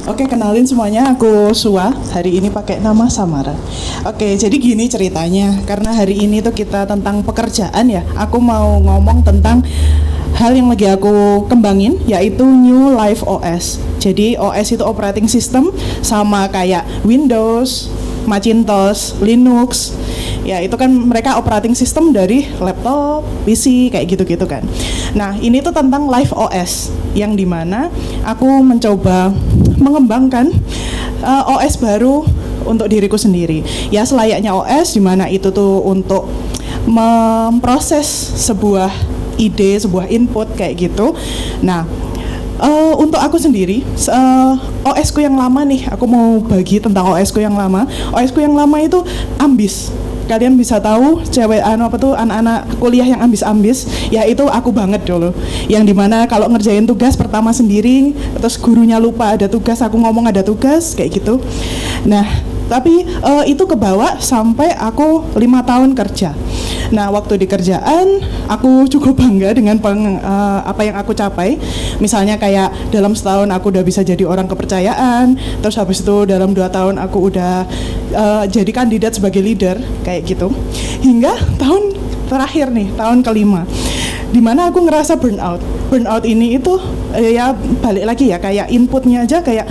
Oke, kenalin semuanya, aku Sua. Hari ini pakai nama Samara. Oke, jadi gini ceritanya. Karena hari ini tuh kita tentang pekerjaan ya. Aku mau ngomong tentang hal yang lagi aku kembangin, yaitu New Life OS. Jadi OS itu operating system, sama kayak Windows, Macintosh, Linux. Ya, itu kan mereka operating system dari laptop, PC, kayak gitu-gitu kan. Nah, ini tuh tentang Life OS, yang dimana aku mencoba mengembangkan OS baru untuk diriku sendiri. Ya, selayaknya OS, dimana itu tuh untuk memproses sebuah ide, sebuah input, kayak gitu. Nah, untuk aku sendiri, OS ku yang lama nih, aku mau bagi tentang OS ku yang lama. OS ku yang lama itu ambis. Kalian bisa tahu cewek anak-anak kuliah yang ambis-ambis, ya itu aku banget dulu. Yang dimana kalau ngerjain tugas pertama sendiri, terus gurunya lupa ada tugas, aku ngomong ada tugas, kayak gitu. Nah, tapi itu kebawa sampai aku 5 tahun kerja. Nah, waktu di kerjaan aku cukup bangga dengan apa yang aku capai. Misalnya kayak dalam setahun aku udah bisa jadi orang kepercayaan. Terus habis itu dalam 2 tahun aku udah jadi kandidat sebagai leader, kayak gitu. Hingga tahun terakhir nih, tahun kelima, dimana aku ngerasa burnout. Burnout ini itu ya balik lagi ya, kayak inputnya aja kayak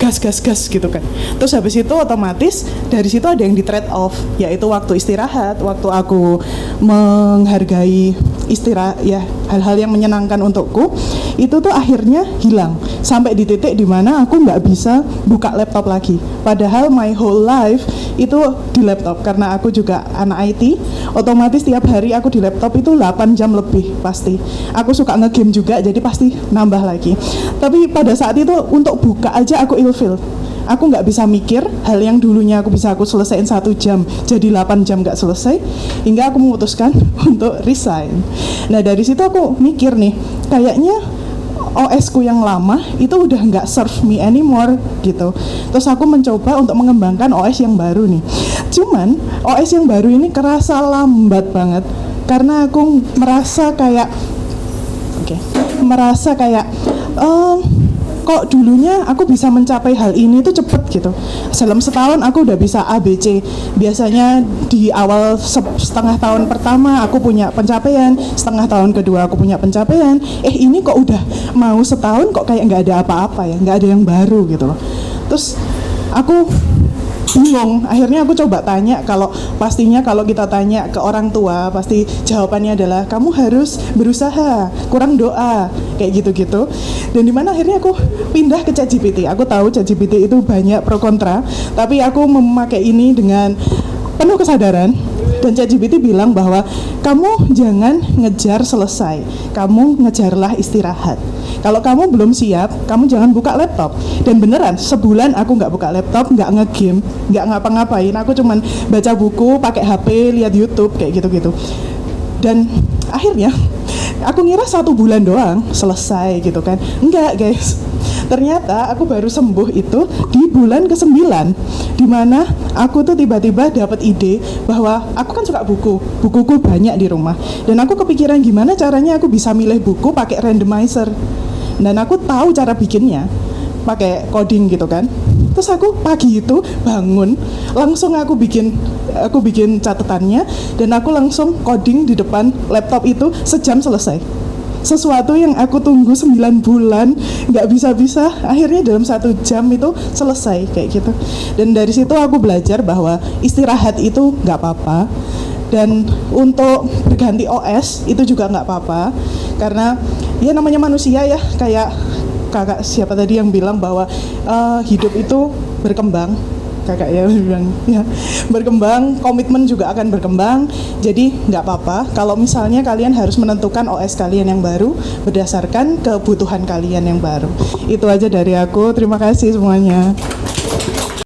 gas gitu kan. Terus habis itu otomatis dari situ ada yang di trade off, yaitu waktu istirahat, waktu aku menghargai istirahat ya, hal-hal yang menyenangkan untukku itu tuh akhirnya hilang sampai di titik dimana aku nggak bisa buka laptop lagi. Padahal my whole life itu di laptop, karena aku juga anak IT, otomatis tiap hari aku di laptop itu 8 jam lebih pasti. Aku suka nge-game juga, jadi pasti nambah lagi. Tapi pada saat itu untuk buka aja aku ilfeel. Aku nggak bisa mikir hal yang dulunya aku selesaiin 1 jam jadi 8 jam nggak selesai, hingga aku memutuskan untuk resign. Nah, dari situ aku mikir nih, kayaknya OS ku yang lama itu udah nggak serve me anymore gitu. Terus aku mencoba untuk mengembangkan OS yang baru nih. Cuman OS yang baru ini kerasa lambat banget, karena aku merasa kayak kok dulunya aku bisa mencapai hal ini tuh cepet gitu. Dalam setahun aku udah bisa ABC. Biasanya di awal setengah tahun pertama aku punya pencapaian, setengah tahun kedua aku punya pencapaian. Ini kok udah mau setahun kok kayak nggak ada apa-apa ya, nggak ada yang baru gitu loh. Terus aku bingung. Akhirnya aku coba tanya, pastinya kalau kita tanya ke orang tua pasti jawabannya adalah kamu harus berusaha, kurang doa, kayak gitu-gitu. Dan dimana akhirnya aku pindah ke ChatGPT. Aku tahu ChatGPT itu banyak pro kontra, tapi aku memakai ini dengan penuh kesadaran. Dan ChatGPT bilang bahwa kamu jangan ngejar selesai, kamu ngejarlah istirahat. Kalau kamu belum siap, kamu jangan buka laptop. Dan beneran, sebulan aku nggak buka laptop, nggak nge-game, nggak ngapa-ngapain. Aku cuman baca buku, pakai HP, lihat YouTube, kayak gitu-gitu. Dan akhirnya, aku ngira 1 bulan doang selesai gitu kan. Enggak guys, ternyata aku baru sembuh itu di bulan ke-9, dimana aku tuh tiba-tiba dapat ide bahwa aku kan suka bukuku banyak di rumah, dan aku kepikiran gimana caranya aku bisa milih buku pakai randomizer. Dan aku tahu cara bikinnya pakai coding gitu kan. Terus aku pagi itu bangun, langsung aku bikin catatannya, dan aku langsung coding di depan laptop itu sejam selesai. Sesuatu yang aku tunggu 9 bulan nggak bisa-bisa, akhirnya dalam 1 jam itu selesai, kayak gitu. Dan dari situ aku belajar bahwa istirahat itu nggak apa-apa, dan untuk berganti OS itu juga nggak apa-apa, karena ya namanya manusia ya, kayak kakak siapa tadi yang bilang bahwa hidup itu berkembang. Kakak ya bilang ya, berkembang, komitmen juga akan berkembang. Jadi nggak apa-apa kalau misalnya kalian harus menentukan OS kalian yang baru berdasarkan kebutuhan kalian yang baru. Itu aja dari aku, terima kasih semuanya.